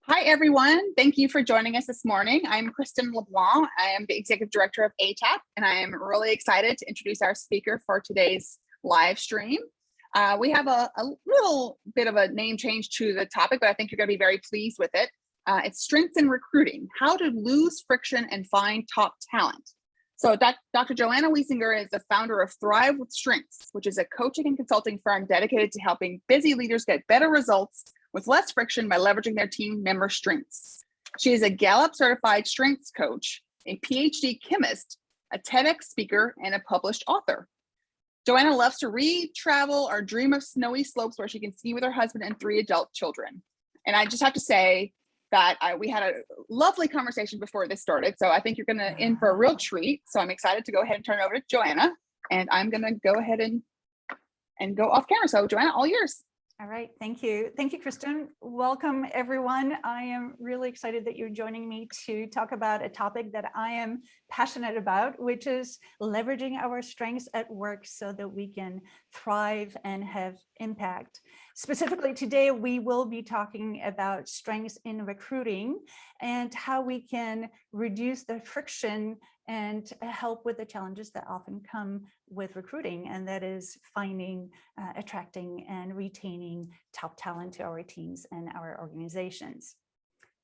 Hi, everyone. Thank you for joining us this morning. I'm Kristen LeBlanc. I am the Executive Director of ATAP, and I am really excited to introduce our speaker for today's live stream. We have a little bit of a name change to the topic, but I think you're going to be very pleased with it. It's strengths in recruiting, how to lose friction and find top talent. So Dr. Joanna Weisinger is the founder of Thrive with Strengths, which is a coaching and consulting firm dedicated to helping busy leaders get better results with less friction by leveraging their team member strengths. She is a Gallup certified strengths coach, a PhD chemist, a TEDx speaker, and a published author. Joanna loves to read, travel, or dream of snowy slopes where she can ski with her husband and 3 adult children. And I just have to say that we had a lovely conversation before this started. So I think you're gonna in for a real treat. So I'm excited to go ahead and turn it over to Joanna. And I'm gonna go ahead and go off camera. So Joanna, all yours. All right, thank you. Thank you, Kristen. Welcome, everyone. I am really excited that you're joining me to talk about a topic that I am passionate about, which is leveraging our strengths at work so that we can thrive and have impact. Specifically today, we will be talking about strengths in recruiting and how we can reduce the friction and help with the challenges that often come with recruiting, and that is finding, attracting, and retaining top talent to our teams and our organizations.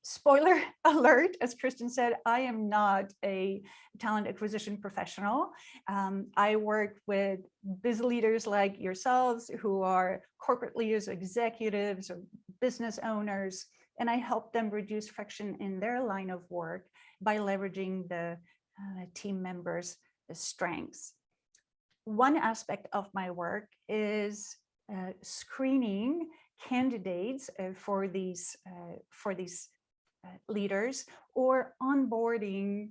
Spoiler alert, as Kristen said, I am not a talent acquisition professional. I work with business leaders like yourselves who are corporate leaders, executives, or business owners, and I help them reduce friction in their line of work by leveraging the team members' strengths. One aspect of my work is screening candidates for these leaders, or onboarding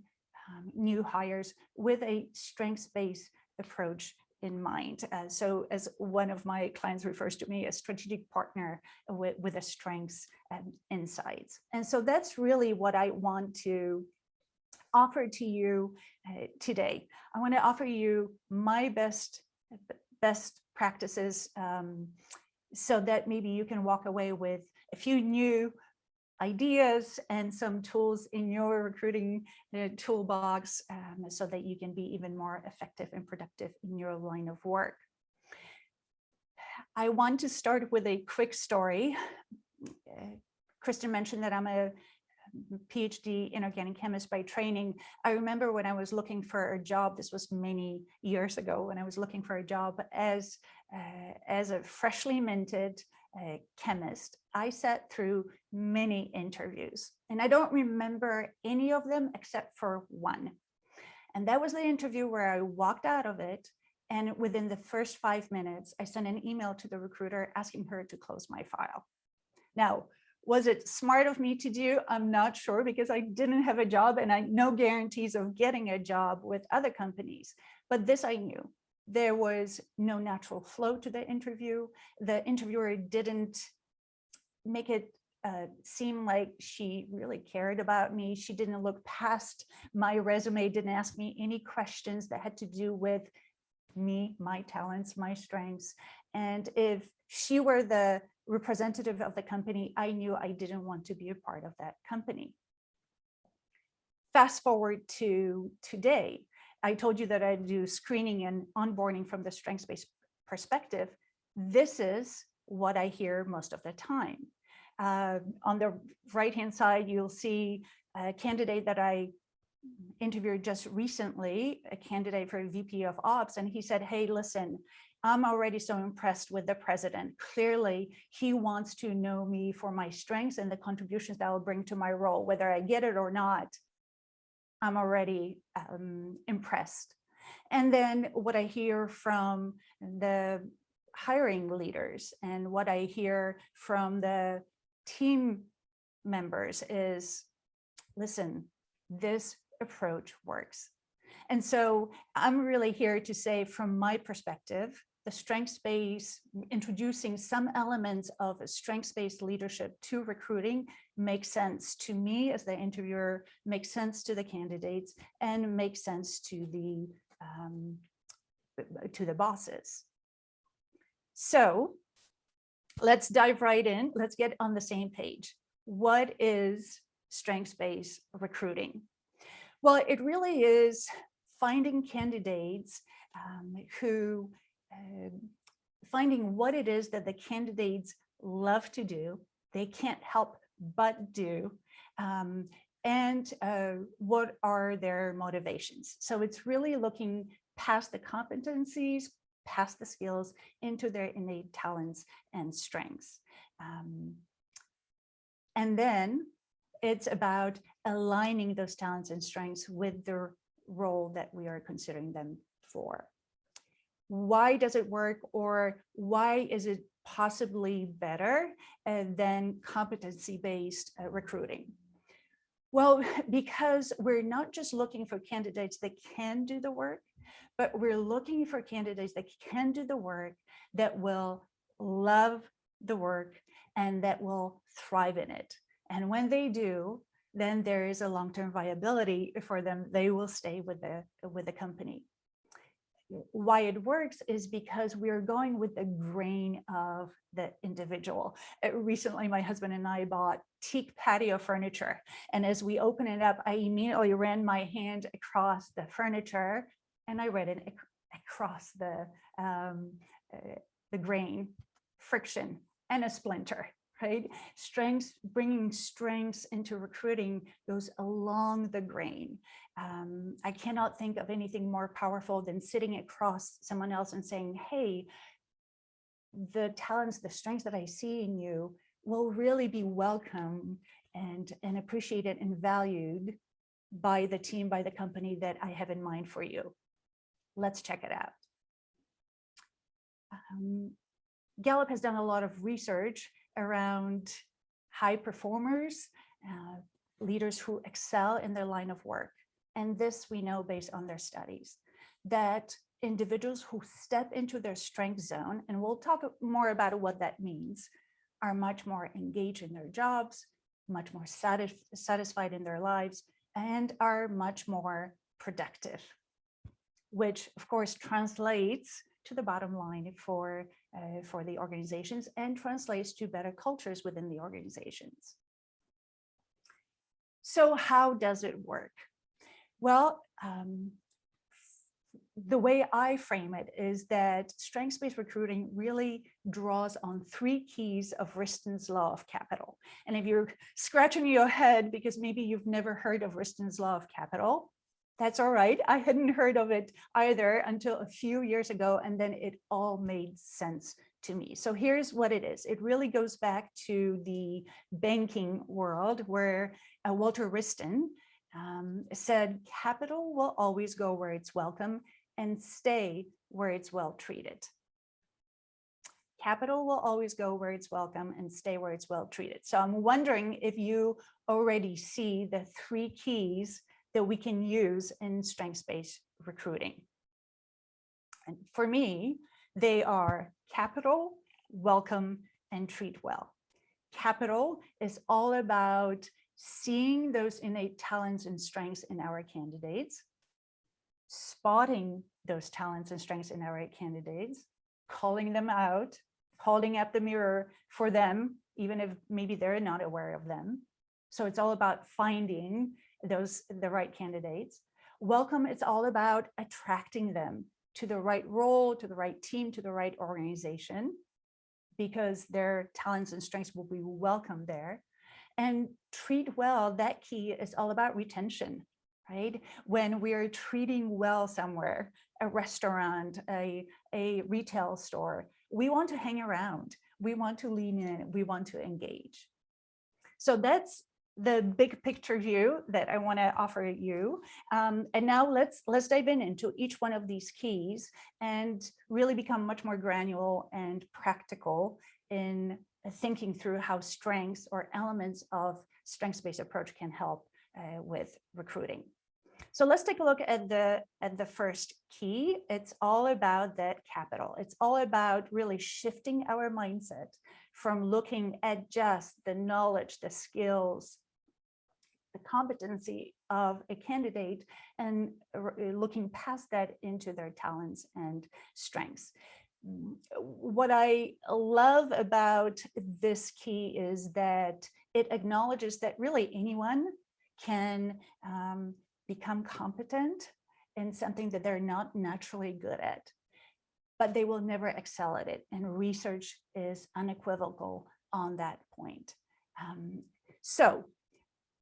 new hires with a strengths-based approach in mind. So as one of my clients refers to me, a strategic partner with a strengths insights. And so that's really what I want to offer to you today. I want to offer you my best practices so that maybe you can walk away with a few new ideas and some tools in your recruiting toolbox so that you can be even more effective and productive in your line of work. I want to start with a quick story. Kristen mentioned that I'm a PhD inorganic chemist by training. I remember when I was looking for a job, this was many years ago, when I was looking for a job as a freshly minted chemist, I sat through many interviews, and I don't remember any of them except for one. And that was the interview where I walked out of it, and within the first 5 minutes, I sent an email to the recruiter asking her to close my file. Now, was it smart of me to do? I'm not sure, because I didn't have a job and I no guarantees of getting a job with other companies. But this I knew. There was no natural flow to the interview. The interviewer didn't make it seem like she really cared about me. She didn't look past my resume, didn't ask me any questions that had to do with me, my talents, my strengths. And if she were the representative of the company, I knew I didn't want to be a part of that company. Fast forward to today. I told you that I do screening and onboarding from the strengths-based perspective. This is what I hear most of the time. On the right-hand side, you'll see a candidate that I interviewed just recently, a candidate for a VP of Ops, and he said, hey, listen, I'm already so impressed with the president. Clearly, he wants to know me for my strengths and the contributions that I will bring to my role. Whether I get it or not, I'm already impressed. And then what I hear from the hiring leaders and what I hear from the team members is, listen, this approach works. And so I'm really here to say, from my perspective, the strengths-based, introducing some elements of a strengths-based leadership to recruiting makes sense to me as the interviewer, makes sense to the candidates, and makes sense to the bosses. So let's dive right in. Let's get on the same page. what is strengths-based recruiting? Well, it really is finding candidates who finding what it is that the candidates love to do, they can't help but do, and what are their motivations. So it's really looking past the competencies, past the skills, into their innate talents and strengths. And then it's about aligning those talents and strengths with the role that we are considering them for. Why does it work, or why is it possibly better than competency-based recruiting? Well, because we're not just looking for candidates that can do the work, but we're looking for candidates that can do the work, that will love the work, and that will thrive in it. And when they do, then there is a long-term viability for them. They will stay with the company. Why it works is because we're going with the grain of the individual. Recently, my husband and I bought teak patio furniture. And as we opened it up, I immediately ran my hand across the furniture and I read it across the grain, friction, and a splinter. Right? Strengths, bringing strengths into recruiting goes along the grain. I cannot think of anything more powerful than sitting across someone else and saying, hey, the talents, the strengths that I see in you will really be welcome and appreciated and valued by the team, by the company that I have in mind for you. Let's check it out. Gallup has done a lot of research around high performers, leaders who excel in their line of work. And this we know based on their studies, that individuals who step into their strength zone, and we'll talk more about what that means, are much more engaged in their jobs, much more satisfied in their lives, and are much more productive, which of course translates to the bottom line for the organizations and translates to better cultures within the organizations. So how does it work? Well, the way I frame it is that strengths-based recruiting really draws on 3 keys of Riston's law of capital. And if you're scratching your head because maybe you've never heard of Riston's law of capital, that's all right. I hadn't heard of it either until a few years ago, and then it all made sense to me. So here's what it is. It really goes back to the banking world where Walter Wriston said, capital will always go where it's welcome and stay where it's well treated. Capital will always go where it's welcome and stay where it's well treated. So I'm wondering if you already see the 3 keys that we can use in strengths-based recruiting. And for me, they are capital, welcome, and treat well. Capital is all about seeing those innate talents and strengths in our candidates, spotting those talents and strengths in our candidates, calling them out, holding up the mirror for them, even if maybe they're not aware of them. So it's all about finding the right candidates. Welcome, it's all about attracting them to the right role, to the right team, to the right organization, because their talents and strengths will be welcome there. And treat well, that key is all about retention, right? When we're treating well somewhere, a restaurant, a retail store, we want to hang around, we want to lean in, we want to engage. So that's the big picture view that I want to offer you. And now let's dive into each one of these keys and really become much more granular and practical in thinking through how strengths or elements of strengths-based approach can help with recruiting. So let's take a look at the first key. It's all about that capital. It's all about really shifting our mindset from looking at just the knowledge, the skills, the competency of a candidate and looking past that into their talents and strengths. What I love about this key is that It acknowledges that really anyone can become competent in something that they're not naturally good at, but they will never excel at it. And research is unequivocal on that point. So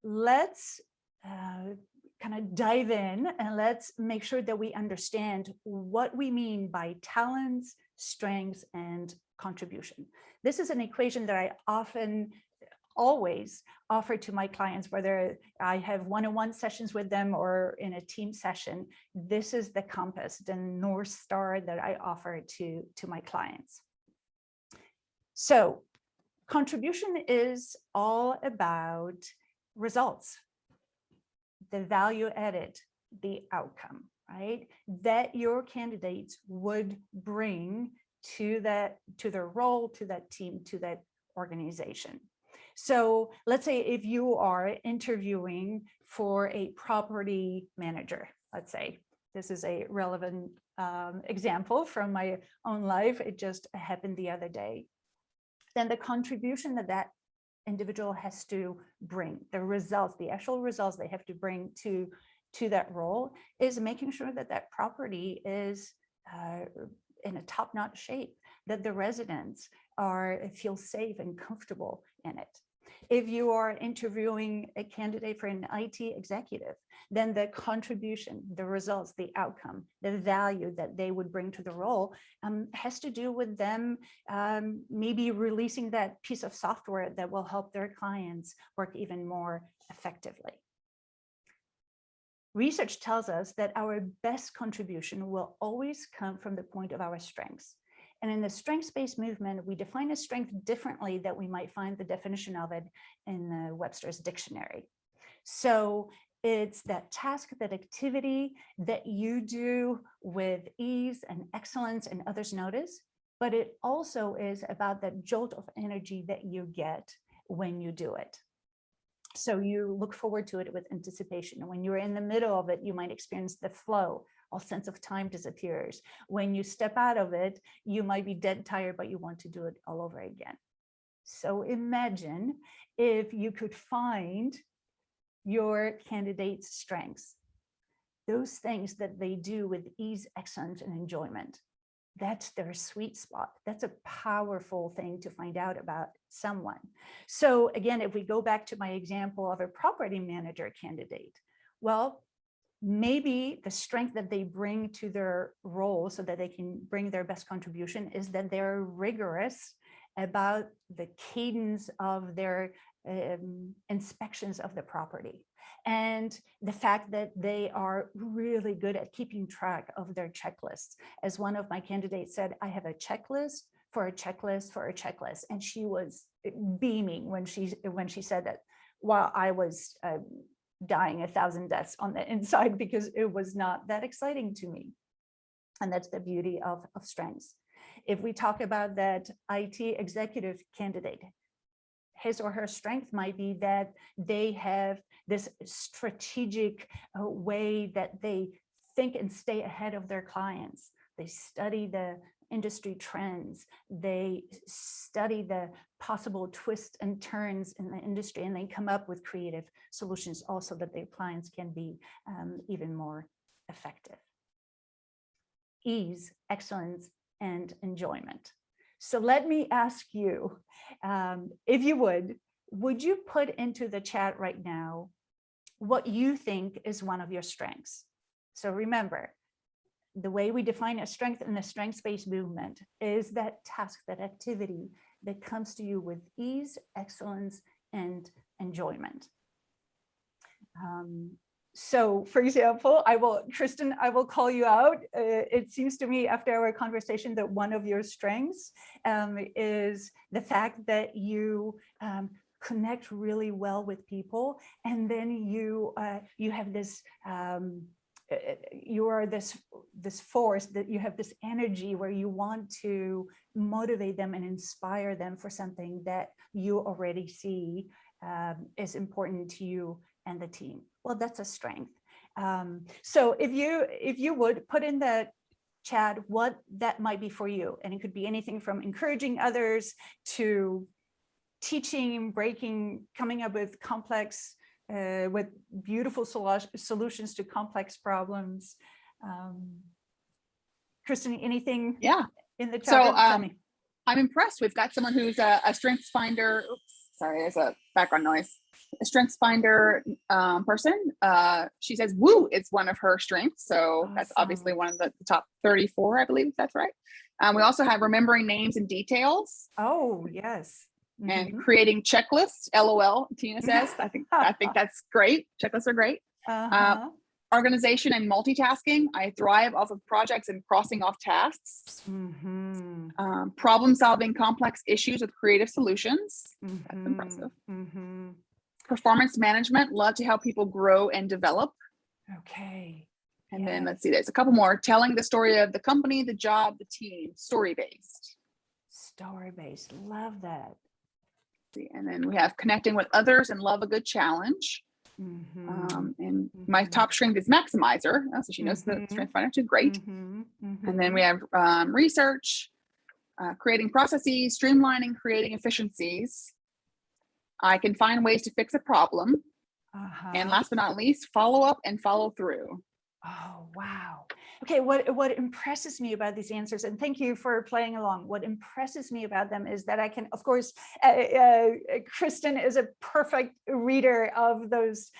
let's kind of dive in and let's make sure that we understand what we mean by talents, strengths, and contribution. This is an equation that I always offer to my clients, whether I have one-on-one sessions with them or in a team session. This is the compass, the North Star that I offer to my clients. So contribution is all about results, the value added, the outcome, right? That your candidates would bring to their role, to that team, to that organization. So let's say if you are interviewing for a property manager, let's say, this is a relevant example from my own life. It just happened the other day. Then the contribution that individual has to bring, the results, the actual results they have to bring to that role, is making sure that that property is in a top-notch shape, that the residents feel safe and comfortable in it. If you are interviewing a candidate for an IT executive, then the contribution, the results, the outcome, the value that they would bring to the role has to do with them maybe releasing that piece of software that will help their clients work even more effectively. Research tells us that our best contribution will always come from the point of our strengths. And in the strengths-based movement, we define a strength differently than we might find the definition of it in Webster's dictionary. So it's that task, that activity that you do with ease and excellence and others notice, but it also is about that jolt of energy that you get when you do it. So you look forward to it with anticipation. And when you're in the middle of it, you might experience the flow. All sense of time disappears. When you step out of it, you might be dead tired, but you want to do it all over again. So imagine if you could find your candidate's strengths, those things that they do with ease, excellence, and enjoyment. That's their sweet spot. That's a powerful thing to find out about someone. So again, if we go back to my example of a property manager candidate, well, maybe the strength that they bring to their role so that they can bring their best contribution is that they're rigorous about the cadence of their inspections of the property. And the fact that they are really good at keeping track of their checklists. As one of my candidates said, I have a checklist for a checklist for a checklist. And she was beaming when she said that, while I was dying 1,000 deaths on the inside because it was not that exciting to me. And that's the beauty of strengths. If we talk about that IT executive candidate, his or her strength might be that they have this strategic way that they think and stay ahead of their clients. They study the industry trends, they study the possible twists and turns in the industry, and they come up with creative solutions also that their clients can be even more effective. Ease, excellence, and enjoyment. So let me ask you, if you would you put into the chat right now what you think is one of your strengths? So remember, the way we define a strength in the strengths-based movement is that task, that activity that comes to you with ease, excellence, and enjoyment. So for example, Kristen, I will call you out. It seems to me after our conversation that one of your strengths is the fact that you connect really well with people. And then you have this, you are this force, that you have this energy where you want to motivate them and inspire them for something that you already see is important to you and the team. Well, that's a strength. So if you would put in the chat what that might be for you, and it could be anything from encouraging others to teaching, breaking, coming up with complex, with beautiful solutions to complex problems. Kristen, anything in the chat? So I'm impressed. We've got someone who's a strengths finder. Oops, sorry, there's a background noise. A strengths finder person. She says woo is one of her strengths. So Awesome. That's obviously one of the top 34, I believe that's right. We also have remembering names and details. Oh, yes. And creating checklists. LOL, Tina says. I think that's great. Checklists are great. Organization and multitasking. I thrive off of projects and crossing off tasks. Problem solving complex issues with creative solutions. That's impressive. Performance management. Love to help people grow and develop. Okay. And then let's see, there's a couple more. Telling the story of the company, the job, the team. Story-based. Story-based. Love that. And then we have connecting with others and love a good challenge. And my top strength is maximizer. So she knows the strength finder too. Great. And then we have research, creating processes, streamlining, creating efficiencies. I can find ways to fix a problem. And last but not least, follow up and follow through. Oh, wow. Okay, what impresses me about these answers, and thank you for playing along, what impresses me about them is that I can, of course, Kristen is a perfect reader of those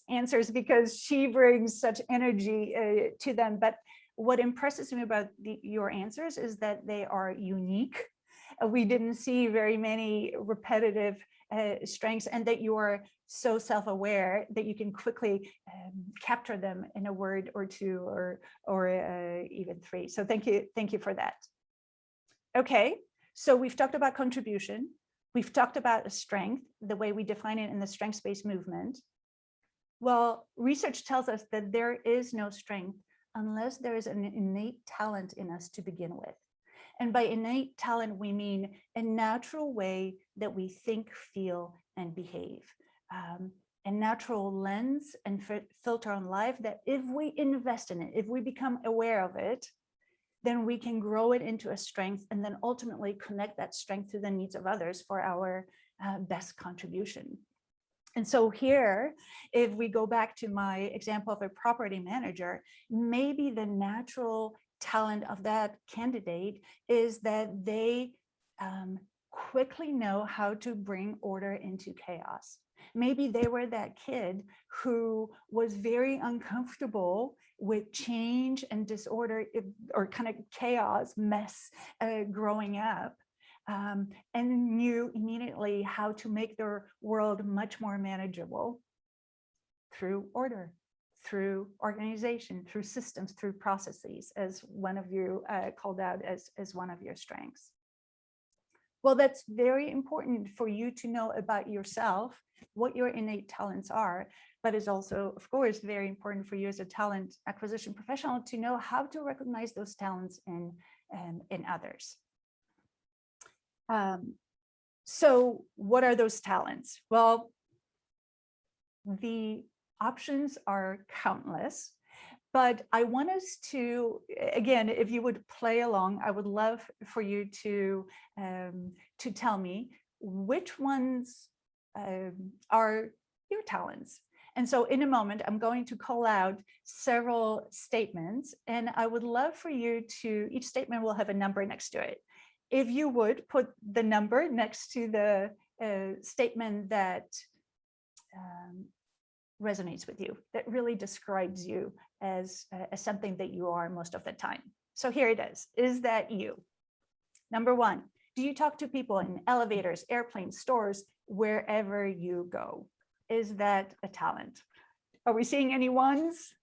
answers because she brings such energy to them. But what impresses me about your answers is that they are unique. We didn't see very many repetitive strengths, and that you are so self-aware that you can quickly capture them in a word or two or even three. So thank you for that. Okay, so we've talked about contribution. We've talked about a strength, the way we define it in the strengths-based movement. Well, research tells us that there is no strength unless there is an innate talent in us to begin with. And by innate talent, we mean a natural way that we think, feel, and behave. A natural lens and filter on life that if we invest in it, if we become aware of it, then we can grow it into a strength and then ultimately connect that strength to the needs of others for our best contribution. And so here, if we go back to my example of a property manager, maybe the natural talent of that candidate is that they quickly know how to bring order into chaos. Maybe they were that kid who was very uncomfortable with change and disorder or kind of chaos, mess growing up, and knew immediately how to make their world much more manageable through order, through organization, through systems, through processes, as one of you called out as one of your strengths. Well, that's very important for you to know about yourself, what your innate talents are, but is also, of course, very important for you as a talent acquisition professional to know how to recognize those talents in others. So what are those talents? Well, the options are countless, but I want us to, again, if you would play along, I would love for you to tell me which ones are your talents. And so in a moment, I'm going to call out several statements, and I would love for you to, each statement will have a number next to it. If you would put the number next to the statement that resonates with you, that really describes you as something that you are most of the time. So here it is. Is that you? Number one, do you talk to people in elevators, airplanes, stores, wherever you go? Is that a talent? Are we seeing any ones?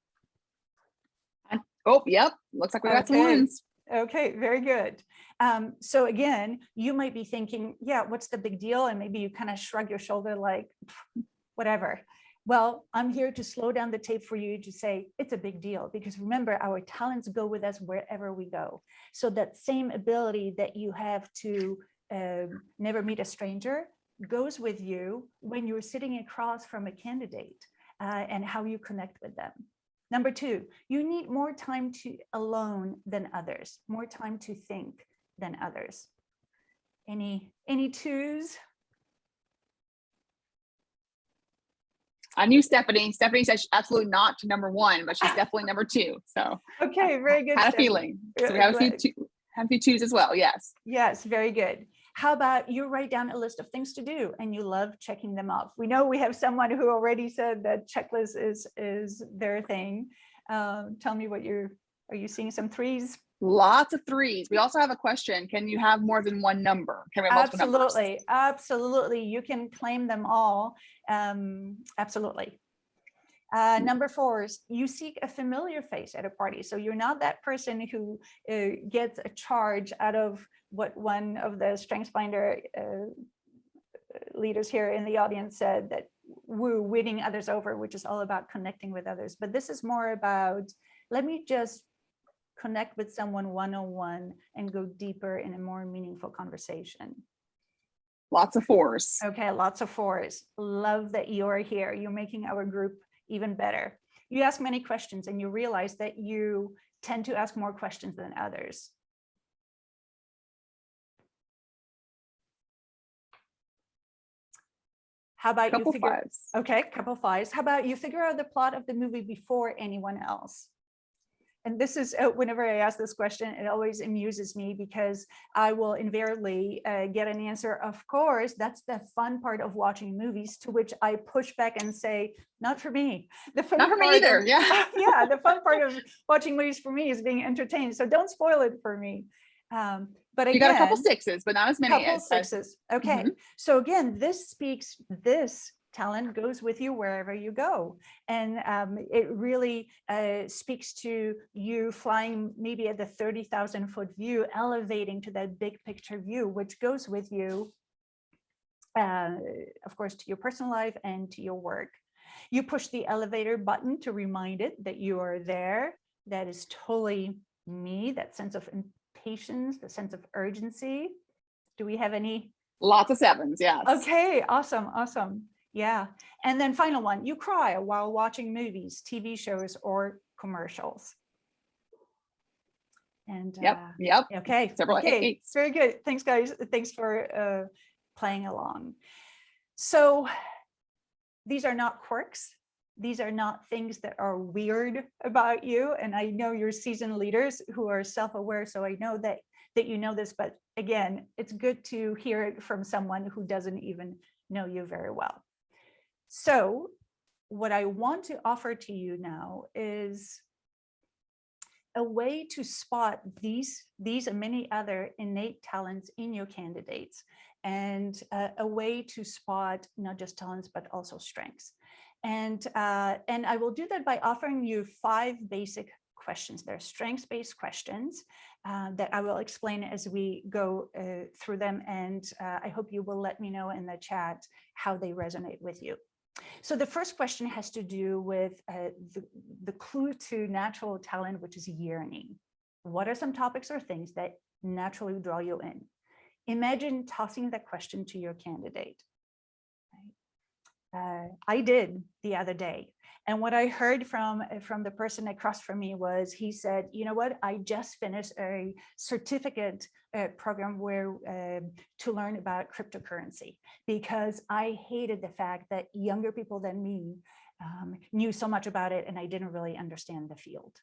Oh, yep. Looks like we got some ones. Okay, very good. So again, you might be thinking, yeah, what's the big deal? And maybe you kind of shrug your shoulder like, whatever. Well, I'm here to slow down the tape for you to say it's a big deal, because remember, our talents go with us wherever we go. So that same ability that you have to never meet a stranger goes with you when you're sitting across from a candidate and how you connect with them. Number two, you need more time alone than others, more time to think than others. Any twos? I knew Stephanie. Stephanie said absolutely not to number 1, but she's definitely number 2. So okay, very good. I had a Stephanie. feeling. So we have a few twos as well. Yes. Yes, very good. How about you write down a list of things to do and you love checking them off? We know we have someone who already said that checklist is their thing. Tell me are you seeing some 3s? Lots of 3s. We also have a question. Can you have more than one number? Can we have multiple numbers? Absolutely. You can claim them all. Absolutely. Number 4 is you seek a familiar face at a party. So you're not that person who gets a charge out of what one of the StrengthsFinder leaders here in the audience said, that we're winning others over, which is all about connecting with others. But this is more about, let me just connect with someone one-on-one and go deeper in a more meaningful conversation. Lots of 4s. Okay, lots of 4s. Love that you're here. You're making our group even better. You ask many questions and you realize that you tend to ask more questions than others. How about couple you figure 5s. Okay, couple 5s. How about you figure out the plot of the movie before anyone else? And this is, whenever I ask this question, it always amuses me because I will invariably get an answer, of course, that's the fun part of watching movies, to which I push back and say, not for me. The fun Not for me either, yeah. Yeah, the fun part of watching movies for me is being entertained. So don't spoil it for me. But again, you got a couple 6s, but not as many couple 6s. Okay, so again, this talent goes with you wherever you go. And it really speaks to you flying maybe at the 30,000 foot view, elevating to that big picture view, which goes with you, of course, to your personal life and to your work. You push the elevator button to remind it that you are there. That is totally me, that sense of impatience, the sense of urgency. Do we have any? Lots of 7s, yes. Okay, awesome. Yeah. And then final one, you cry while watching movies, TV shows, or commercials. And yep. Okay. Several 8s. Very good. Thanks, guys. Thanks for playing along. So these are not quirks. These are not things that are weird about you. And I know you're seasoned leaders who are self-aware, so I know that you know this, but again, it's good to hear it from someone who doesn't even know you very well. So what I want to offer to you now is a way to spot these and many other innate talents in your candidates, and a way to spot not just talents, but also strengths. And I will do that by offering you 5 basic questions. They're strengths-based questions that I will explain as we go through them. And I hope you will let me know in the chat how they resonate with you. So the first question has to do with the clue to natural talent, which is yearning. What are some topics or things that naturally draw you in? Imagine tossing that question to your candidate. I did the other day. And what I heard from the person across from me was, he said, you know what, I just finished a certificate program where to learn about cryptocurrency, because I hated the fact that younger people than me knew so much about it and I didn't really understand the field.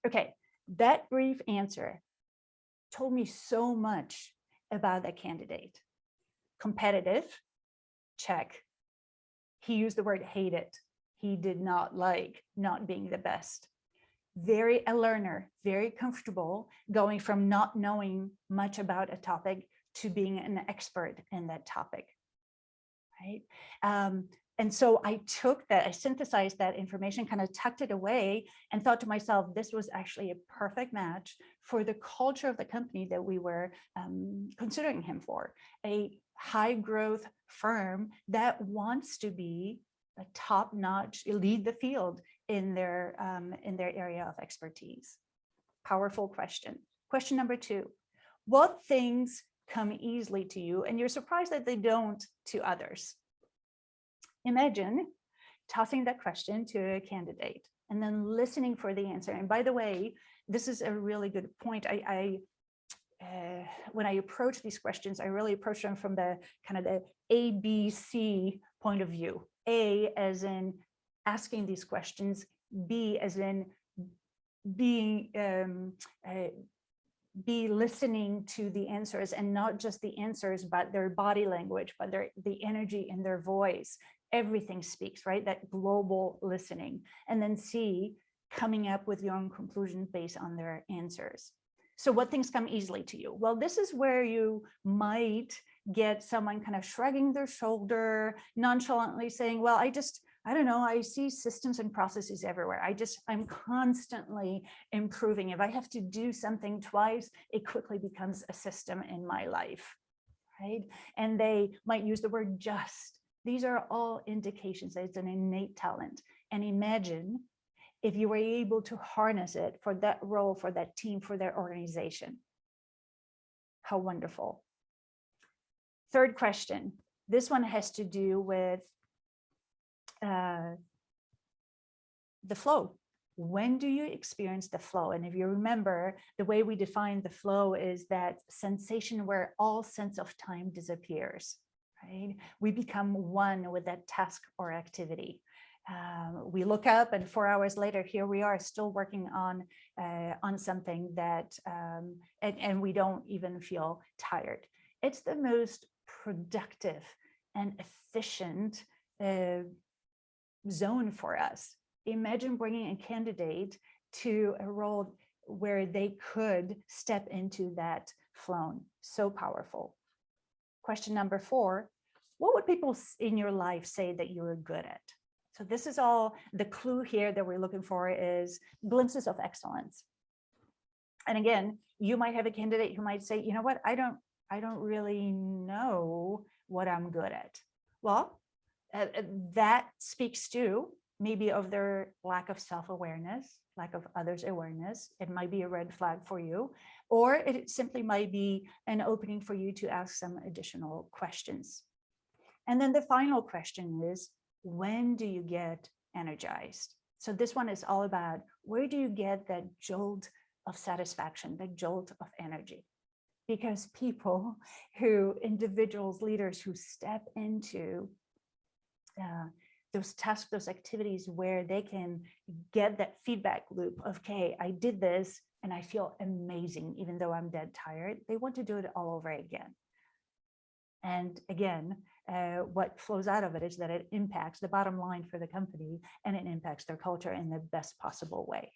Okay, that brief answer told me so much about that candidate. Competitive, check. He used the word hate it. He did not like not being the best. Very a learner, very comfortable going from not knowing much about a topic to being an expert in that topic, right? And so I took that, I synthesized that information, kind of tucked it away and thought to myself, this was actually a perfect match for the culture of the company that we were considering him for. A high growth firm that wants to be a top-notch, lead the field in their area of expertise. Powerful question. Question number 2, what things come easily to you and you're surprised that they don't to others? Imagine tossing that question to a candidate and then listening for the answer. And by the way, this is a really good point. when I approach these questions, I really approach them from the kind of the ABC point of view. A as in asking these questions, B as in being be listening to the answers, and not just the answers, but their body language, but the energy in their voice. Everything speaks, right? That global listening. And then C, coming up with your own conclusions based on their answers. So what things come easily to you? Well, this is where you might get someone kind of shrugging their shoulder, nonchalantly saying, well, I don't know, I see systems and processes everywhere. I'm constantly improving. If I have to do something twice, it quickly becomes a system in my life, right? And they might use the word just. These are all indications that it's an innate talent. And imagine if you were able to harness it for that role, for that team, for their organization. How wonderful. Third question. This one has to do with the flow. When do you experience the flow? And if you remember, the way we define the flow is that sensation where all sense of time disappears, right? We become one with that task or activity. We look up and 4 hours later, here we are still working on something that, and we don't even feel tired. It's the most productive and efficient zone for us. Imagine bringing a candidate to a role where they could step into that flow. So powerful. Question number 4, what would people in your life say that you're good at? So this is all the clue here that we're looking for is glimpses of excellence. And again, you might have a candidate who might say, you know what, I don't really know what I'm good at. Well, that speaks to maybe of their lack of self-awareness, lack of others' awareness. It might be a red flag for you, or it simply might be an opening for you to ask some additional questions. And then the final question is, when do you get energized? So this one is all about, where do you get that jolt of satisfaction, that jolt of energy? Because people individuals, leaders who step into those tasks, those activities where they can get that feedback loop of, okay, I did this and I feel amazing, even though I'm dead tired, they want to do it all over again. And again, what flows out of it is that it impacts the bottom line for the company, and it impacts their culture in the best possible way.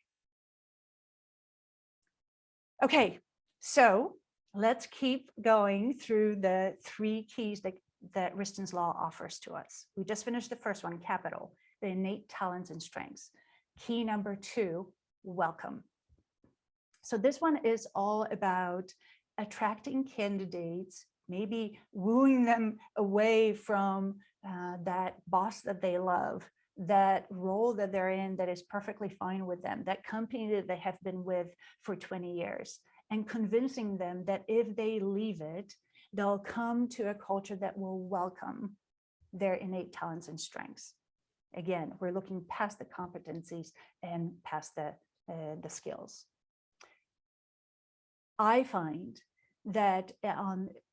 Okay, so let's keep going through the 3 keys that Riston's Law offers to us. We just finished the first one, capital, the innate talents and strengths. Key number 2, welcome. So this one is all about attracting candidates, maybe wooing them away from that boss that they love, that role that they're in that is perfectly fine with them, that company that they have been with for 20 years, and convincing them that if they leave it, they'll come to a culture that will welcome their innate talents and strengths. Again, we're looking past the competencies and past the skills. I find that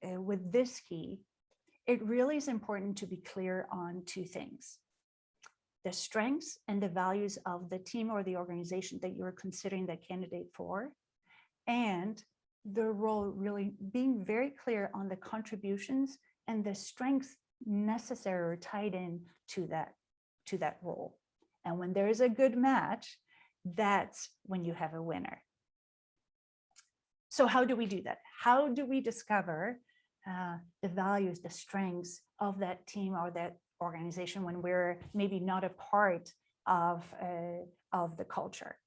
with this key, it really is important to be clear on 2 things: the strengths and the values of the team or the organization that you're considering that candidate for, and the role, really being very clear on the contributions and the strengths necessary or tied in to that role. And when there is a good match, that's when you have a winner. So how do we do that? How do we discover the values, the strengths of that team or that organization when we're maybe not a part of the culture?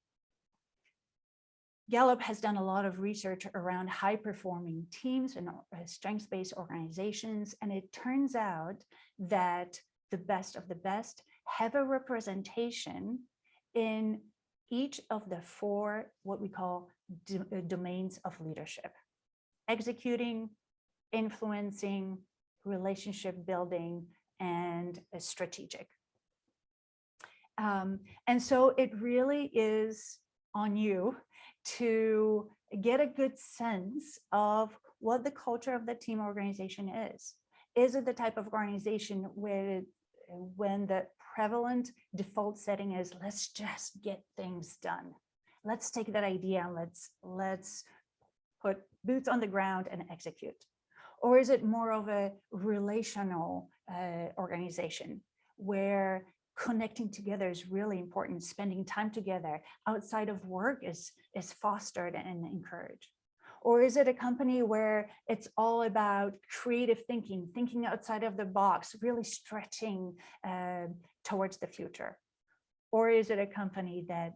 Gallup has done a lot of research around high-performing teams and strengths-based organizations, and it turns out that the best of the best have a representation in each of the 4 what we call domains of leadership: executing, influencing, relationship building, and strategic. And so it really is on you to get a good sense of what the culture of the team organization is. Is it the type of organization where when the prevalent default setting is, let's just get things done. Let's take that idea and let's put boots on the ground and execute. Or is it more of a relational organization where connecting together is really important, spending time together outside of work is fostered and encouraged? Or is it a company where it's all about creative thinking, thinking outside of the box, really stretching towards the future? Or is it a company that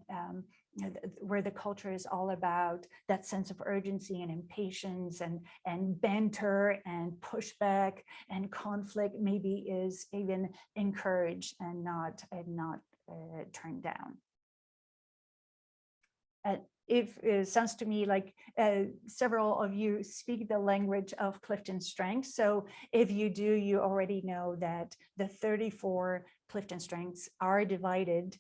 where the culture is all about that sense of urgency and impatience and banter and pushback and conflict maybe is even encouraged and not turned down? It sounds to me like several of you speak the language of Clifton Strengths. So if you do, you already know that the 34 Clifton Strengths are divided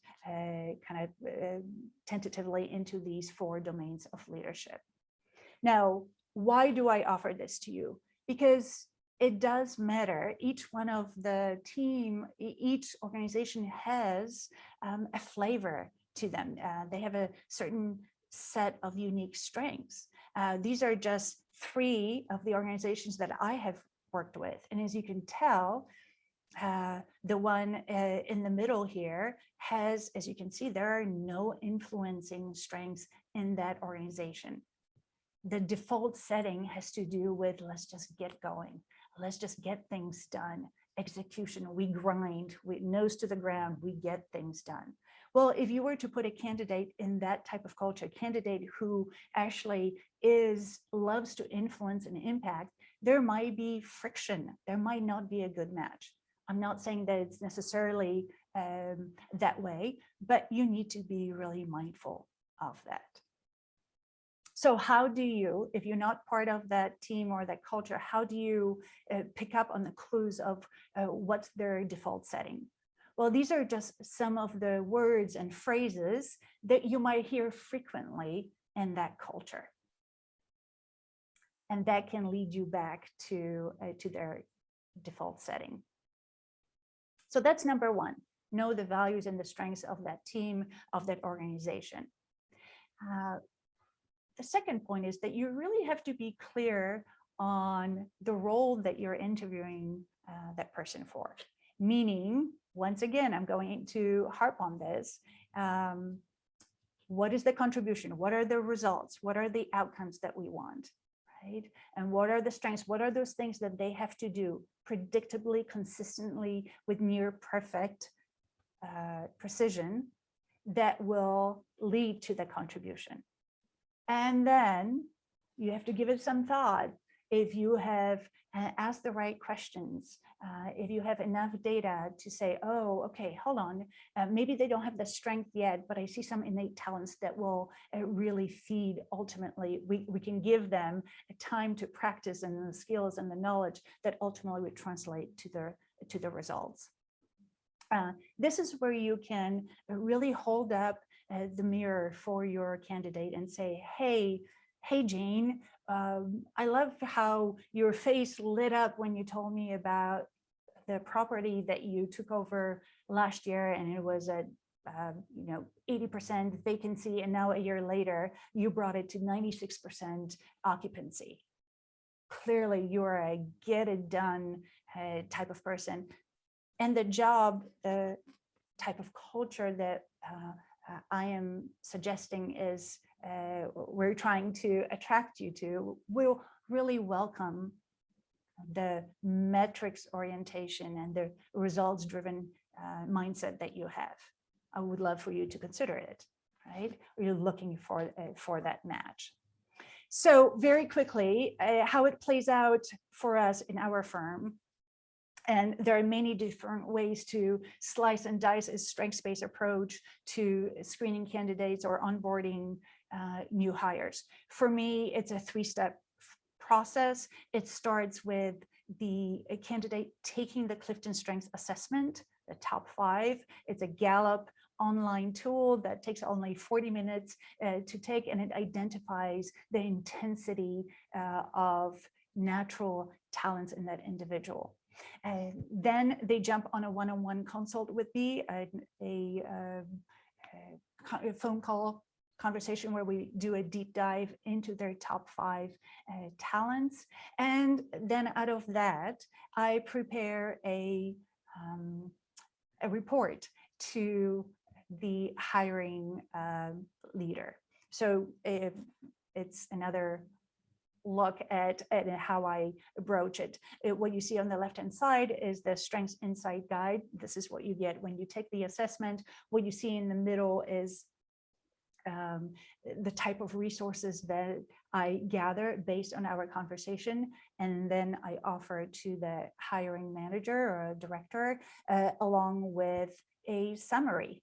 tentatively into these 4 domains of leadership. Now, why do I offer this to you? Because it does matter. Each one of the team, each organization has a flavor to them. They have a certain set of unique strengths. These are just 3 of the organizations that I have worked with. And as you can tell, the one in the middle here has, as you can see, there are no influencing strengths in that organization. The default setting has to do with, let's just get going. Let's just get things done. Execution, we grind, we nose to the ground, we get things done. Well, if you were to put a candidate in that type of culture, a candidate who actually loves to influence and impact, there might be friction. There might not be a good match. I'm not saying that it's necessarily that way, but you need to be really mindful of that. So how do you, if you're not part of that team or that culture, how do you pick up on the clues of what's their default setting? Well, these are just some of the words and phrases that you might hear frequently in that culture. And that can lead you back to their default setting. So that's number 1. Know the values and the strengths of that team, of that organization. The second point is that you really have to be clear on the role that you're interviewing that person for. Meaning, once again, I'm going to harp on this. What is the contribution? What are the results? What are the outcomes that we want? Right? And what are the strengths? What are those things that they have to do predictably, consistently, with near perfect precision that will lead to the contribution? And then you have to give it some thought. If you have asked the right questions, if you have enough data to say, oh, okay, hold on, maybe they don't have the strength yet, but I see some innate talents that will really feed ultimately. We can give them time to practice and the skills and the knowledge that ultimately would translate to the results. This is where you can really hold up the mirror for your candidate and say, hey, Jane, I love how your face lit up when you told me about the property that you took over last year, and it was at 80% vacancy, and now a year later you brought it to 96% occupancy. Clearly, you're a get it done type of person, and the job, the type of culture that I am suggesting is we're trying to attract you to will really welcome the metrics orientation and the results driven mindset that you have. I would love for you to consider it, right? You're looking for that match. So very quickly, how it plays out for us in our firm. And there are many different ways to slice and dice a strengths-based approach to screening candidates or onboarding new hires. For me, it's a 3-step process. It starts with the candidate taking the Clifton Strengths assessment, the top 5. It's a Gallup online tool that takes only 40 minutes to take, and it identifies the intensity of natural talents in that individual. Then they jump on a one-on-one consult with me, a phone call conversation where we do a deep dive into their top 5 talents. And then out of that, I prepare a report to the hiring leader. So it's another look at how I broach it. What you see on the left-hand side is the Strengths Insight Guide. This is what you get when you take the assessment. What you see in the middle is the type of resources that I gather based on our conversation, and then I offer to the hiring manager or director along with a summary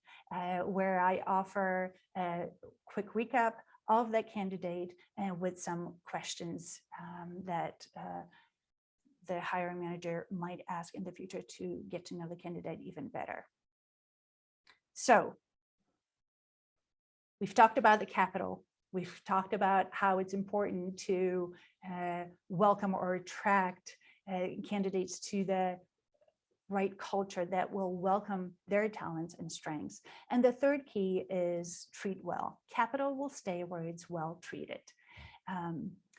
where I offer a quick recap of that candidate and with some questions that the hiring manager might ask in the future to get to know the candidate even better. So we've talked about the capital. We've talked about how it's important to welcome or attract candidates to the right culture that will welcome their talents and strengths. And the third key is treat well. Capital will stay where it's well treated.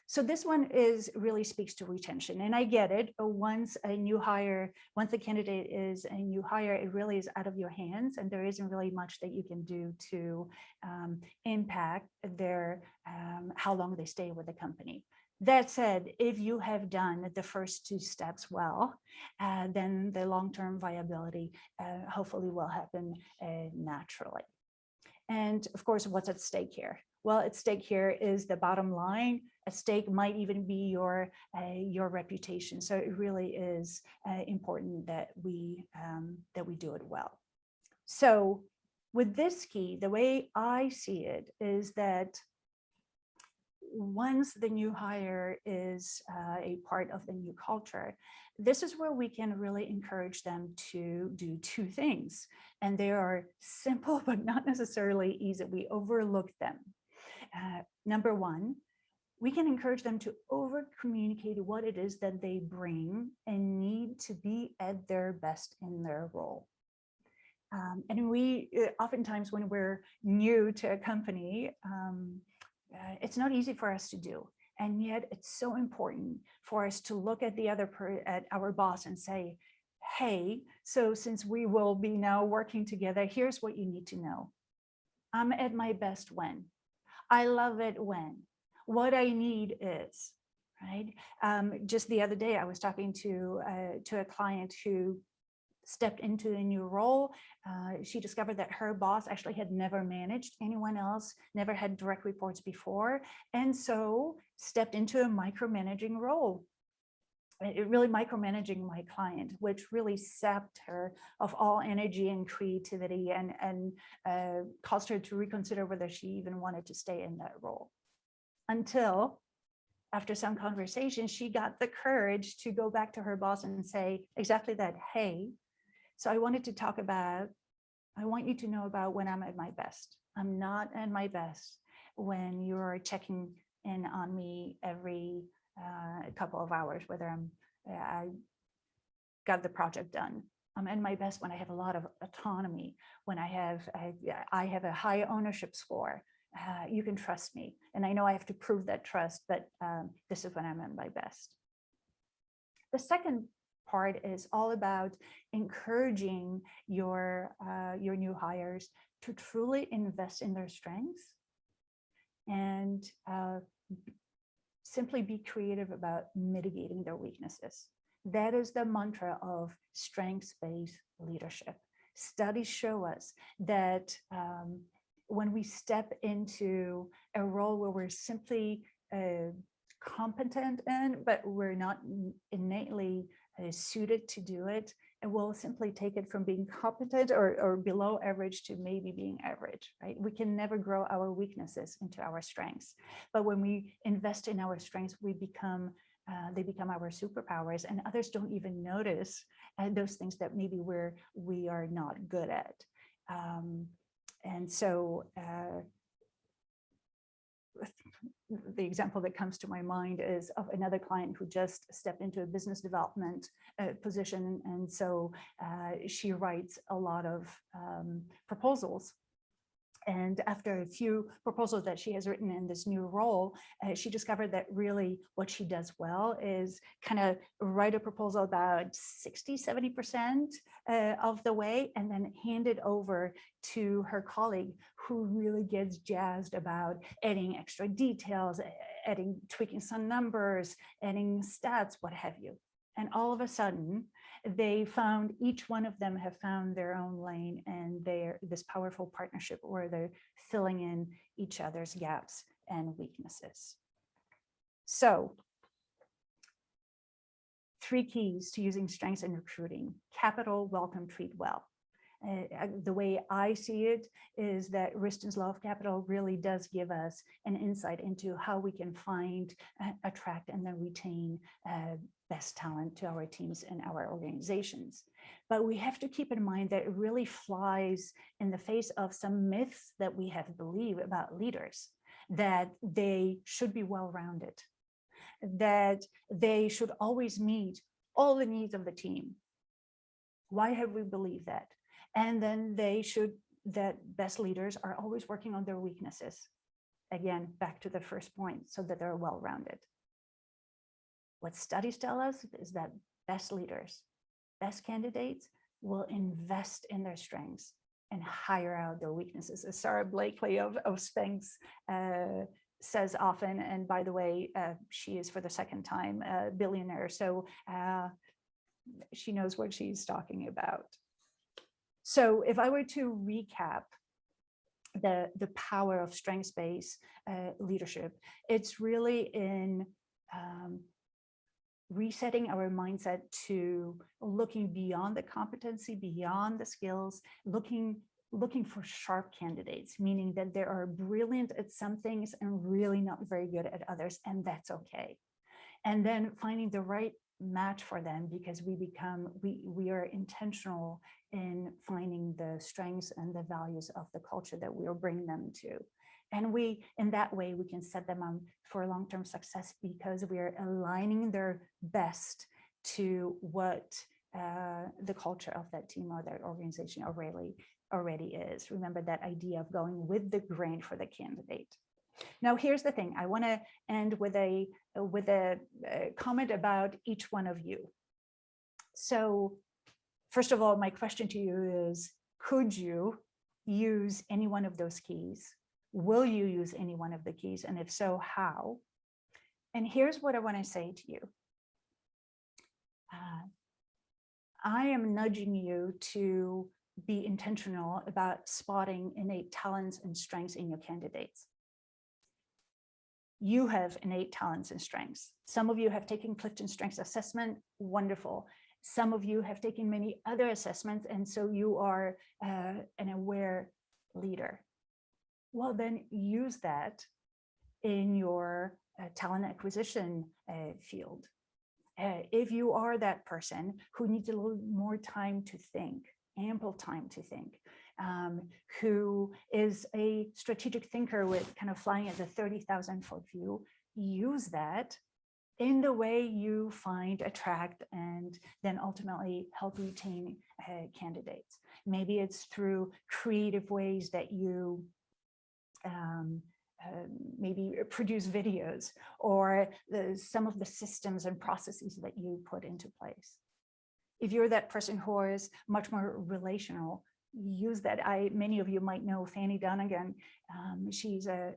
So this one really speaks to retention, and I get it. Once a candidate is a new hire, it really is out of your hands, and there isn't really much that you can do to impact their how long they stay with the company. That said, if you have done the first 2 steps well, then the long-term viability hopefully will happen naturally. And of course, what's at stake here? Well, at stake here is the bottom line. At stake might even be your reputation. So it really is important that we do it well. So with this key, the way I see it is that once the new hire is a part of the new culture, this is where we can really encourage them to do 2 things. And they are simple, but not necessarily easy. We overlook them. Number 1, we can encourage them to over-communicate what it is that they bring and need to be at their best in their role. And we oftentimes, when we're new to a company, it's not easy for us to do. And yet it's so important for us to look at at our boss and say, hey, so since we will be now working together, here's what you need to know. I'm at my best when. I love it when. What I need is, right? Just the other day, I was talking to a client who stepped into a new role. She discovered that her boss actually had never managed anyone else, never had direct reports before, and so stepped into a micromanaging role. It really micromanaging my client, which really sapped her of all energy and creativity, and caused her to reconsider whether she even wanted to stay in that role. Until after some conversation, she got the courage to go back to her boss and say exactly that. Hey, so I want you to know about when I'm at my best. I'm not at my best when you're checking in on me every couple of hours, whether I got the project done. I'm at my best when I have a lot of autonomy, when I have a high ownership score. You can trust me. And I know I have to prove that trust, but this is when I'm at my best. The second part is all about encouraging your new hires to truly invest in their strengths and simply be creative about mitigating their weaknesses. That is the mantra of strengths-based leadership. Studies show us that when we step into a role where we're simply competent in, but we're not innately suited to do it, and we'll simply take it from being competent or below average to maybe being average, right? We can never grow our weaknesses into our strengths. But when we invest in our strengths, they become our superpowers, and others don't even notice those things that maybe we are not good at. And so the example that comes to my mind is of another client who just stepped into a business development position. And so she writes a lot of proposals. And after a few proposals that she has written in this new role, she discovered that really what she does well is kind of write a proposal about 60–70% of the way, and then hand it over to her colleague who really gets jazzed about adding extra details, tweaking some numbers, adding stats, what have you. And all of a sudden, each one of them have found their own lane, and they're this powerful partnership where they're filling in each other's gaps and weaknesses. So 3 keys to using strengths in recruiting: capital, welcome, treat well. The way I see it is that Riston's Law of Capital really does give us an insight into how we can find, attract, and then retain best talent to our teams and our organizations. But we have to keep in mind that it really flies in the face of some myths that we have believed about leaders, that they should be well-rounded, that they should always meet all the needs of the team. Why have we believed that? And then that best leaders are always working on their weaknesses. Again, back to the first point, so that they're well-rounded. What studies tell us is that best leaders, best candidates will invest in their strengths and hire out their weaknesses. As Sarah Blakely of Spanx says often, and by the way, she is for the second time a billionaire, so she knows what she's talking about. So if I were to recap the power of strengths-based leadership, it's really in resetting our mindset to looking beyond the competency, beyond the skills, looking for sharp candidates, meaning that they are brilliant at some things and really not very good at others, and that's okay. And then finding the right match for them, because we are intentional in finding the strengths and the values of the culture that we are bringing them to. And in that way, we can set them up for long-term success, because we are aligning their best to what the culture of that team or that organization already is. Remember that idea of going with the grain for the candidate. Now, here's the thing. I want to end with a comment about each one of you. So first of all, my question to you is, could you use any one of those keys? Will you use any one of the keys? And if so, how? And here's what I want to say to you. I am nudging you to be intentional about spotting innate talents and strengths in your candidates. You have innate talents and strengths. Some of you have taken Clifton Strengths Assessment, wonderful. Some of you have taken many other assessments, and so you are an aware leader. Well, then use that in your talent acquisition field. If you are that person who needs a little more time to think, ample time to think, who is a strategic thinker with kind of flying at the 30,000-foot view, use that in the way you find, attract, and then ultimately help retain candidates. Maybe it's through creative ways that you maybe produce videos, or some of the systems and processes that you put into place. If you're that person who is much more relational, use that. Many of you might know Fanny Donegan. She's a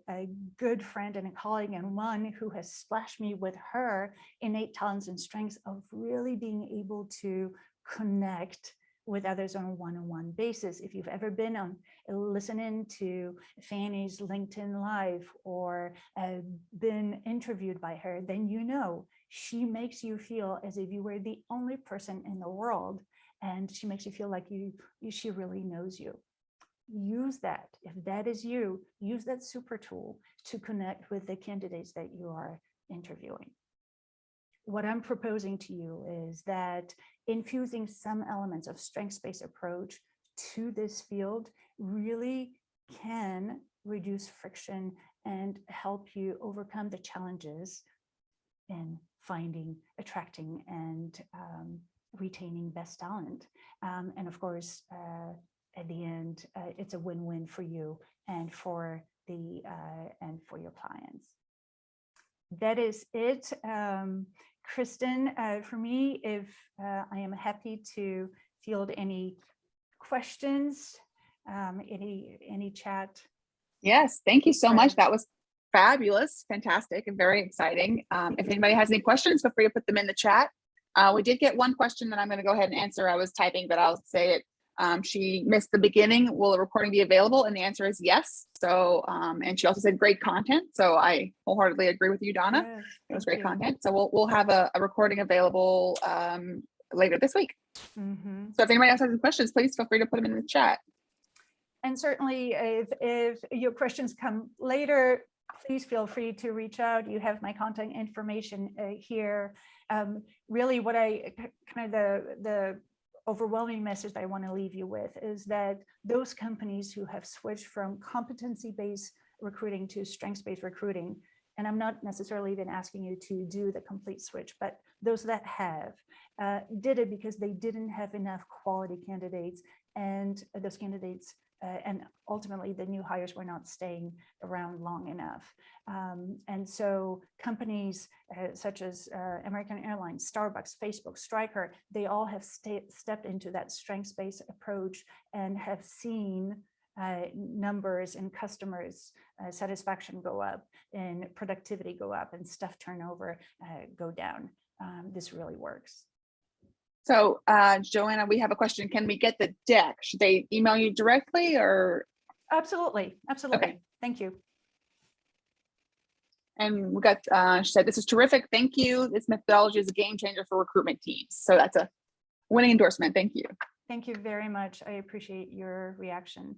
good friend and a colleague, and one who has splashed me with her innate talents and strengths of really being able to connect with others on a one-on-one basis. If you've ever been listening to Fanny's LinkedIn Live or been interviewed by her, then you know she makes you feel as if you were the only person in the world, and she makes you feel like she really knows you. Use that. If that is you, use that super tool to connect with the candidates that you are interviewing. What I'm proposing to you is that infusing some elements of strengths-based approach to this field really can reduce friction and help you overcome the challenges in finding, attracting, and retaining best talent. And of course, at the end, it's a win-win for you and for your clients. That is it. Kristen, for me, if I am happy to field any questions, any chat. Yes, thank you so much. Right. That was fabulous, fantastic, and very exciting. If anybody has any questions, feel free to put them in the chat. We did get one question that I'm going to go ahead and answer. I was typing, but I'll say it. She missed the beginning. Will the recording be available? And the answer is yes. So, and she also said great content. So I wholeheartedly agree with you, Donna. Yes, it was great content. So we'll have a recording available later this week. So if anybody else has any questions, please feel free to put them in the chat. And certainly if your questions come later, please feel free to reach out. You have my contact information here. Really what the overwhelming message I want to leave you with is that those companies who have switched from competency-based recruiting to strengths-based recruiting, and I'm not necessarily even asking you to do the complete switch, but those that have did it because they didn't have enough quality candidates, and those candidates and ultimately the new hires were not staying around long enough. And so companies such as American Airlines, Starbucks, Facebook, Stryker, they all have stepped into that strengths-based approach and have seen numbers in customers satisfaction go up and productivity go up and staff turnover go down. This really works. So Joanna, we have a question. Can we get the deck? Should they email you directly or? Absolutely. Absolutely. Okay. Thank you. And we got, she said, this is terrific. Thank you. This methodology is a game changer for recruitment teams. So that's a winning endorsement. Thank you. Thank you very much. I appreciate your reaction.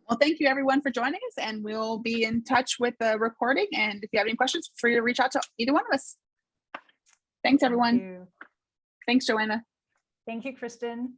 Well, thank you everyone for joining us, and we'll be in touch with the recording. And if you have any questions, feel free to reach out to either one of us. Thanks, everyone. Thank you. Thanks, Joanna. Thank you, Kristen.